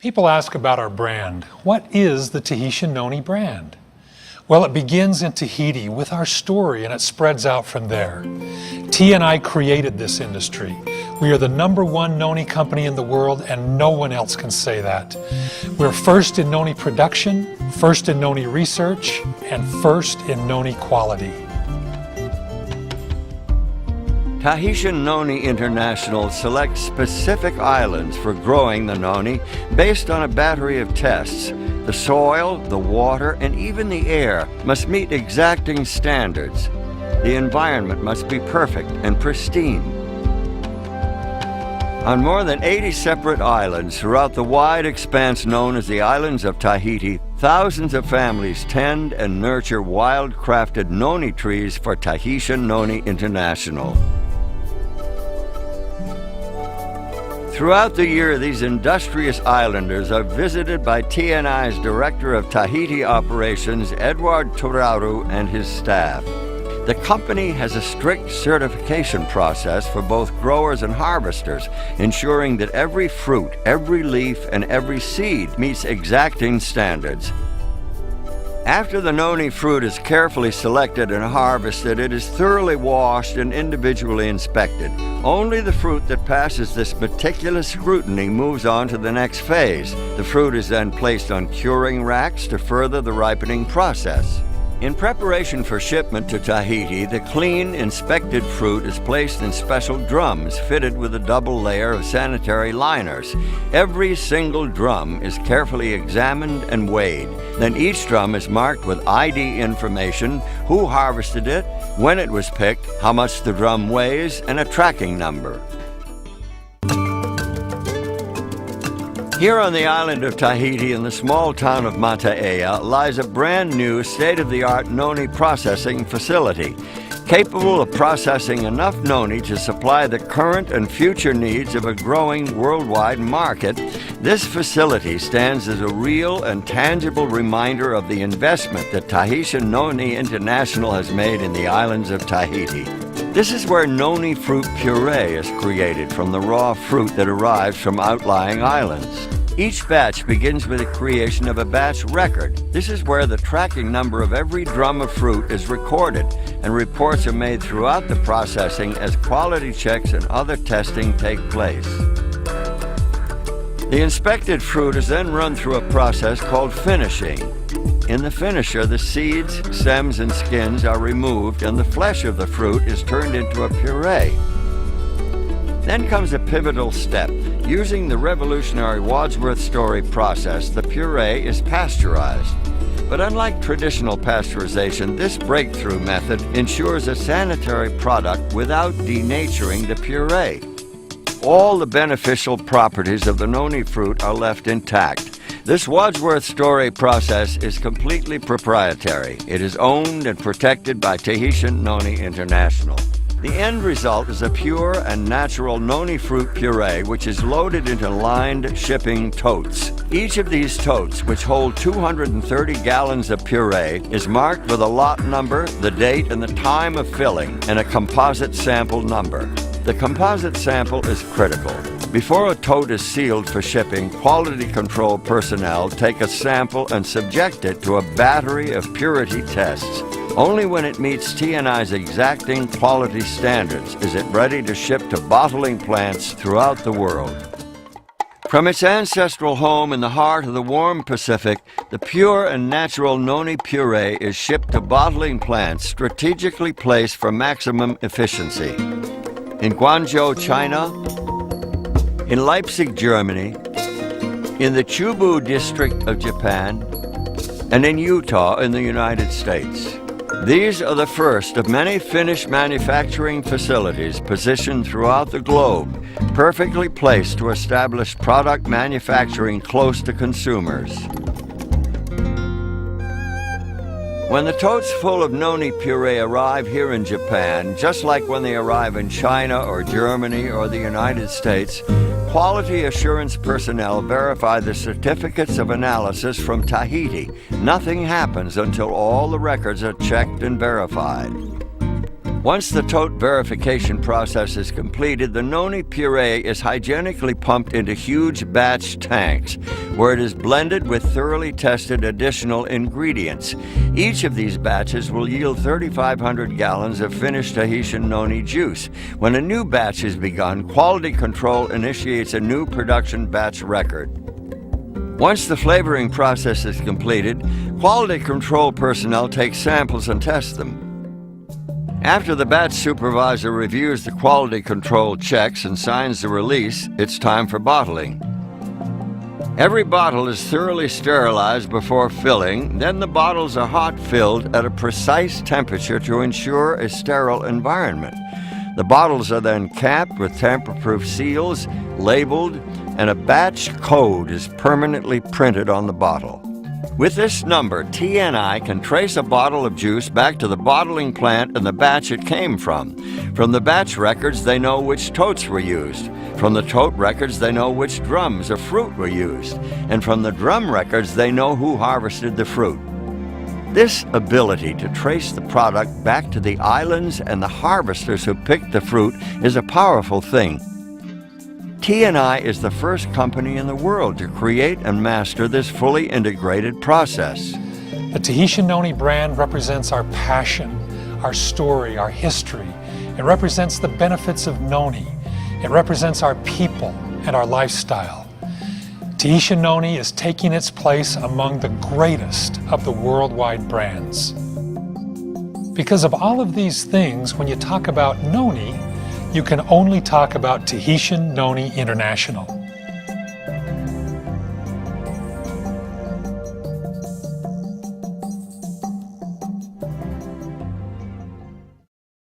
People ask about our brand. What is the Tahitian Noni brand? Well, it begins in Tahiti with our story and it spreads out from there. T and I created this industry. We are the #1 Noni company in the world and no one else can say that. We're first in Noni production, first in Noni research, and first in Noni quality. Tahitian Noni International selects specific islands for growing the noni based on a battery of tests. The soil, the water, and even the air must meet exacting standards. The environment must be perfect and pristine. On more than 80 separate islands throughout the wide expanse known as the islands of Tahiti, thousands of families tend and nurture wild-crafted noni trees for Tahitian Noni International. Throughout the year, these industrious islanders are visited by TNI's Director of Tahiti Operations, Edward Turaru, and his staff. The company has a strict certification process for both growers and harvesters, ensuring that every fruit, every leaf, and every seed meets exacting standards. After the noni fruit is carefully selected and harvested, it is thoroughly washed and individually inspected. Only the fruit that passes this meticulous scrutiny moves on to the next phase. The fruit is then placed on curing racks to further the ripening process. In preparation for shipment to Tahiti, the clean, inspected fruit is placed in special drums fitted with a double layer of sanitary liners. Every single drum is carefully examined and weighed. Then each drum is marked with ID information, who harvested it, when it was picked, how much the drum weighs, and a tracking number. Here on the island of Tahiti in the small town of Mataaea lies a brand new state-of-the-art noni processing facility, capable of processing enough noni to supply the current and future needs of a growing worldwide market. This facility stands as a real and tangible reminder of the investment that Tahitian Noni International has made in the islands of Tahiti. This is where noni fruit puree is created from the raw fruit that arrives from outlying islands. Each batch begins with the creation of a batch record. This is where the tracking number of every drum of fruit is recorded, and reports are made throughout the processing as quality checks and other testing take place. The inspected fruit is then run through a process called finishing. In the finisher, the seeds, stems, and skins are removed and the flesh of the fruit is turned into a puree. Then comes a pivotal step. Using the revolutionary Wadsworth Story process, the puree is pasteurized. But unlike traditional pasteurization, this breakthrough method ensures a sanitary product without denaturing the puree. All the beneficial properties of the noni fruit are left intact. This Wadsworth Story process is completely proprietary. It is owned and protected by Tahitian Noni International. The end result is a pure and natural noni fruit puree which is loaded into lined shipping totes. Each of these totes, which hold 230 gallons of puree, is marked with a lot number, the date and the time of filling, and a composite sample number. The composite sample is critical. Before a tote is sealed for shipping, quality control personnel take a sample and subject it to a battery of purity tests. Only when it meets T&I's exacting quality standards is it ready to ship to bottling plants throughout the world. From its ancestral home in the heart of the warm Pacific, the pure and natural noni puree is shipped to bottling plants strategically placed for maximum efficiency. In Guangzhou, China, in Leipzig, Germany, in the Chubu district of Japan, and in Utah in the United States. These are the first of many finished manufacturing facilities positioned throughout the globe, perfectly placed to establish product manufacturing close to consumers. When the totes full of noni puree arrive here in Japan, just like when they arrive in China or Germany or the United States, quality assurance personnel verify the certificates of analysis from Tahiti. Nothing happens until all the records are checked and verified. Once the tote verification process is completed, the Noni puree is hygienically pumped into huge batch tanks, where it is blended with thoroughly tested additional ingredients. Each of these batches will yield 3,500 gallons of finished Tahitian Noni juice. When a new batch is begun, quality control initiates a new production batch record. Once the flavoring process is completed, quality control personnel take samples and test them. After the batch supervisor reviews the quality control checks and signs the release, it's time for bottling. Every bottle is thoroughly sterilized before filling, then the bottles are hot filled at a precise temperature to ensure a sterile environment. The bottles are then capped with tamper-proof seals, labeled, and a batch code is permanently printed on the bottle. With this number, TNI can trace a bottle of juice back to the bottling plant and the batch it came from. From the batch records, they know which totes were used. From the tote records, they know which drums of fruit were used. And from the drum records, they know who harvested the fruit. This ability to trace the product back to the islands and the harvesters who picked the fruit is a powerful thing. TNI is the first company in the world to create and master this fully integrated process. The Tahitian Noni brand represents our passion, our story, our history. It represents the benefits of Noni. It represents our people and our lifestyle. Tahitian Noni is taking its place among the greatest of the worldwide brands. Because of all of these things, when you talk about Noni, you can only talk about Tahitian Noni International.